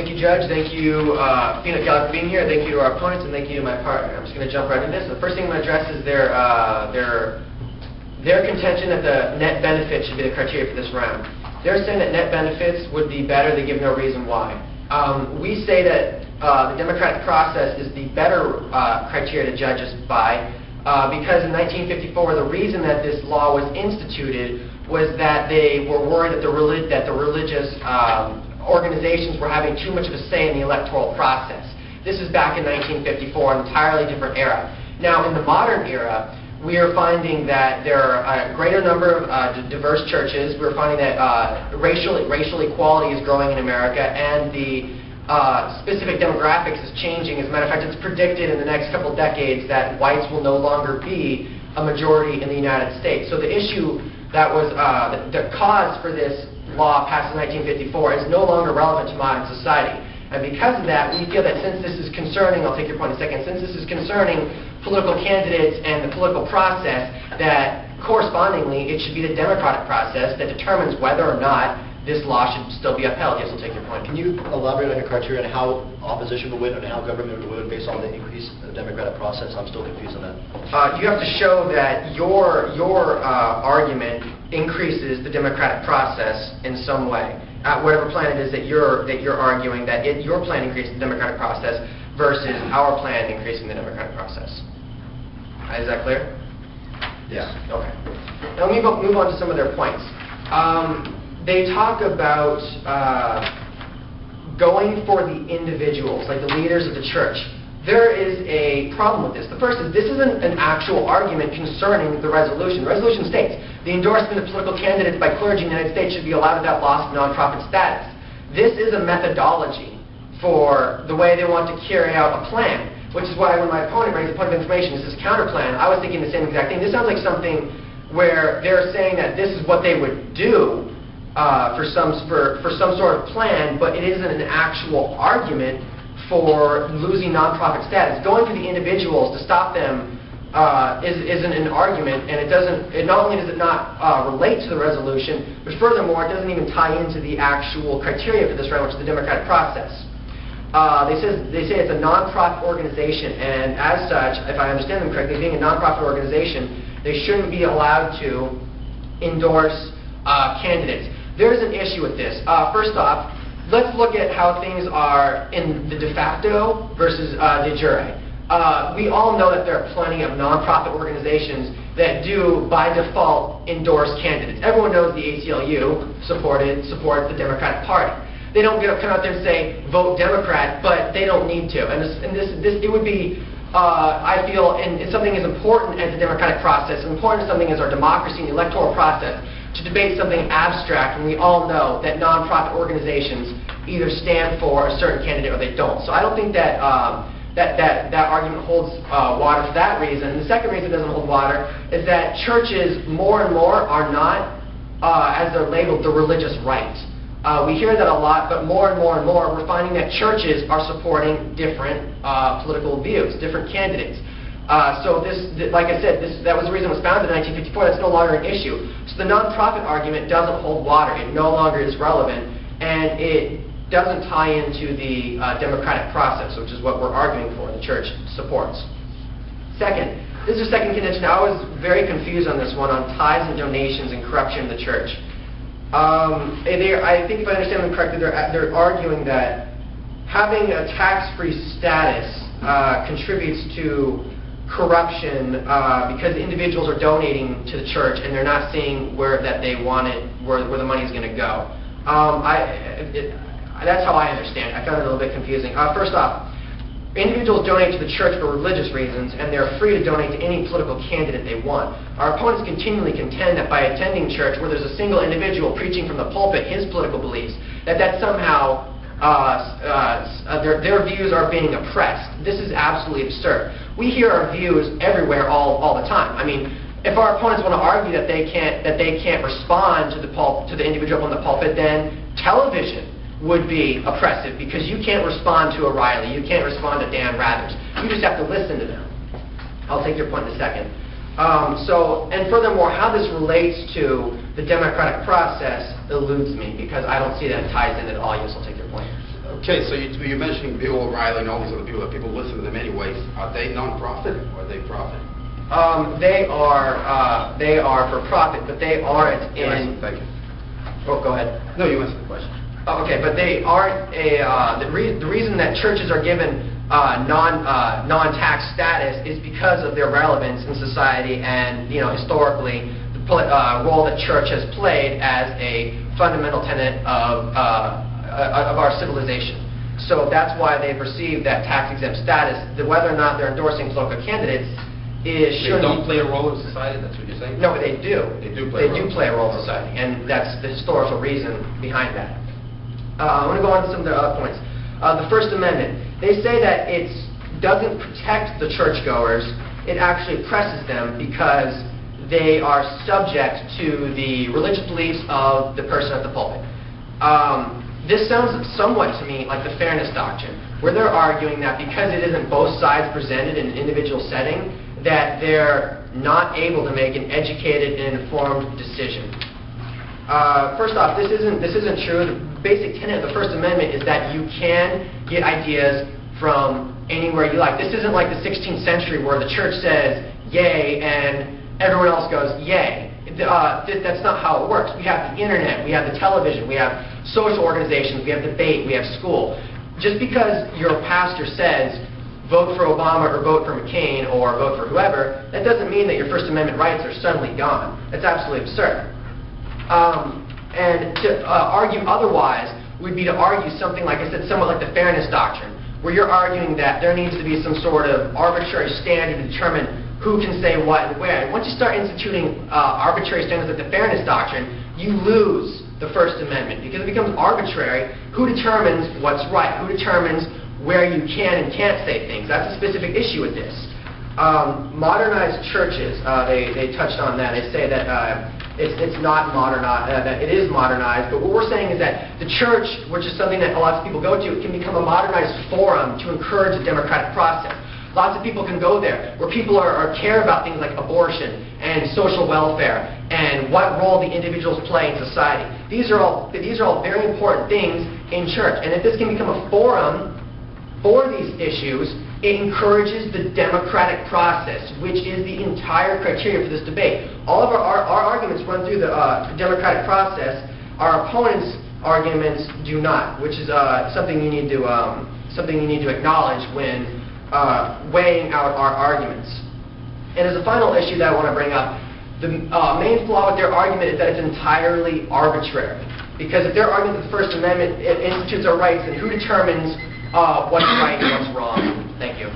Thank you, Judge. Thank you, Peanut Gallery, for being here. Thank you to our opponents, and thank you to my partner. I'm just going to jump right into this. The first thing I'm going to address is their contention that the net benefit should be the criteria for this round. They're saying that net benefits would be better. They give no reason why. We say that the democratic process is the better criteria to judge us by, because in 1954, the reason that this law was instituted was that they were worried that the religious organizations were having too much of a say in the electoral process. This is back in 1954, an entirely different era. Now, in the modern era, we are finding that there are a greater number of diverse churches. We're finding that racial equality is growing in America, and the specific demographics is changing. As a matter of fact, it's predicted in the next couple of decades that whites will no longer be a majority in the United States. So the issue that was the cause for this law passed in 1954 is no longer relevant to modern society. And because of that, we feel that since this is concerning, I'll take your point in a second, since this is concerning political candidates and the political process, that correspondingly it should be the democratic process that determines whether or not this law should still be upheld. Yes, I'll take your point. Can you elaborate on your criteria on how opposition will win and how government will win based on the increase in the democratic process? I'm still confused on that. You have to show that your argument increases the democratic process in some way. Whatever plan it is that you're arguing, that your plan increases the democratic process versus our plan increasing the democratic process. Is that clear? Yeah. Okay. Now let me move on to some of their points. They talk about going for the individuals, like the leaders of the church. There is a problem with this. The first is this isn't an actual argument concerning the resolution. The resolution states, the endorsement of political candidates by clergy in the United States should be allowed without loss of nonprofit status. This is a methodology for the way they want to carry out a plan, which is why when my opponent raised a point of information, this is counter plan, I was thinking the same exact thing. This sounds like something where they're saying that this is what they would do for some sort of plan, but it isn't an actual argument for losing nonprofit status. Going to the individuals to stop them isn't an argument, and not only does it not relate to the resolution, but furthermore, it doesn't even tie into the actual criteria for this round, which is the democratic process. They say it's a nonprofit organization, and as such, if I understand them correctly, being a nonprofit organization, they shouldn't be allowed to endorse candidates. There's an issue with this. First off, let's look at how things are in the de facto versus de jure. We all know that there are plenty of nonprofit organizations that do, by default, endorse candidates. Everyone knows the ACLU supports the Democratic Party. They don't come out there and say, vote Democrat, but they don't need to. And it would be, I feel, and something as important as the democratic process, important as something as our democracy and the electoral process, to debate something abstract when we all know that nonprofit organizations either stand for a certain candidate or they don't. So I don't think that that argument holds water for that reason. And the second reason it doesn't hold water is that churches more and more are not, as they're labeled, the religious right. We hear that a lot, but more and more and more we're finding that churches are supporting different political views, different candidates. So like I said, that was the reason it was founded in 1954. That's no longer an issue. So the nonprofit argument doesn't hold water. It no longer is relevant, and it doesn't tie into the democratic process, which is what we're arguing for, the church supports. Second, this is a second contention. I was very confused on this one, on tithes and donations and corruption in the church. I think if I understand them correctly, they're arguing that having a tax-free status contributes to corruption because individuals are donating to the church and they're not seeing where they want it, where the money is going to go. That's how I understand it. I found it a little bit confusing. First off, individuals donate to the church for religious reasons, and they're free to donate to any political candidate they want. Our opponents continually contend that by attending church where there's a single individual preaching from the pulpit his political beliefs, that somehow their views are being oppressed. This is absolutely absurd. We hear our views everywhere all the time. I mean, if our opponents want to argue that they can't respond to the individual on the pulpit, then television would be oppressive because you can't respond to O'Reilly, you can't respond to Dan Rathers. You just have to listen to them. I'll take your point in a second. And furthermore, how this relates to the democratic process eludes me because I don't see that it ties in at all. Yes, I'll take your point. Okay, so you're mentioning Bill O'Reilly and all these other people, that people listen to them anyways. Are they non-profit or are they profit? They are for profit, but they aren't in... Thank you. Oh, go ahead. No, you answered the question. Okay, but they aren't the reason that churches are given non-tax status is because of their relevance in society and, historically, the role that church has played as a fundamental tenet of our civilization. So that's why they've received that tax-exempt status. Whether or not they're endorsing political candidates is... They don't play a role in society? That's what you're saying? No, they do. They do play a role. They do play a role in society, and that's the historical reason behind that. I want to go on to some of the other points. The First Amendment. They say that it doesn't protect the churchgoers. It actually oppresses them because they are subject to the religious beliefs of the person at the pulpit. This sounds somewhat to me like the fairness doctrine, where they're arguing that because it isn't both sides presented in an individual setting, that they're not able to make an educated and informed decision. First off, this isn't true. The basic tenet of the First Amendment is that you can get ideas from anywhere you like. This isn't like the 16th century where the church says yay and everyone else goes yay. That's not how it works. We have the internet, we have the television, we have social organizations, we have debate, we have school. Just because your pastor says vote for Obama or vote for McCain or vote for whoever, that doesn't mean that your First Amendment rights are suddenly gone. That's absolutely absurd. And to argue otherwise would be to argue something, like I said, somewhat like the fairness doctrine, where you're arguing that there needs to be some sort of arbitrary standard to determine who can say what and where. And once you start instituting arbitrary standards like the fairness doctrine, you lose the First Amendment, because it becomes arbitrary. Who determines what's right? Who determines where you can and can't say things? That's a specific issue with this. Modernized churches, they touched on that. They say that it's not modernized, that it is modernized, but what we're saying is that the church, which is something that lots of people go to, can become a modernized forum to encourage a democratic process. Lots of people can go there, where people care about things like abortion and social welfare and what role the individuals play in society. These are all very important things in church, and if this can become a forum for these issues, it encourages the democratic process, which is the entire criteria for this debate. All of our arguments run through the democratic process. Our opponents' arguments do not, which is something you need to acknowledge when weighing out our arguments. And as a final issue that I want to bring up, the main flaw with their argument is that it's entirely arbitrary. Because if they're arguing that the First Amendment institutes our rights, then who determines what's right and what's wrong? Thank you.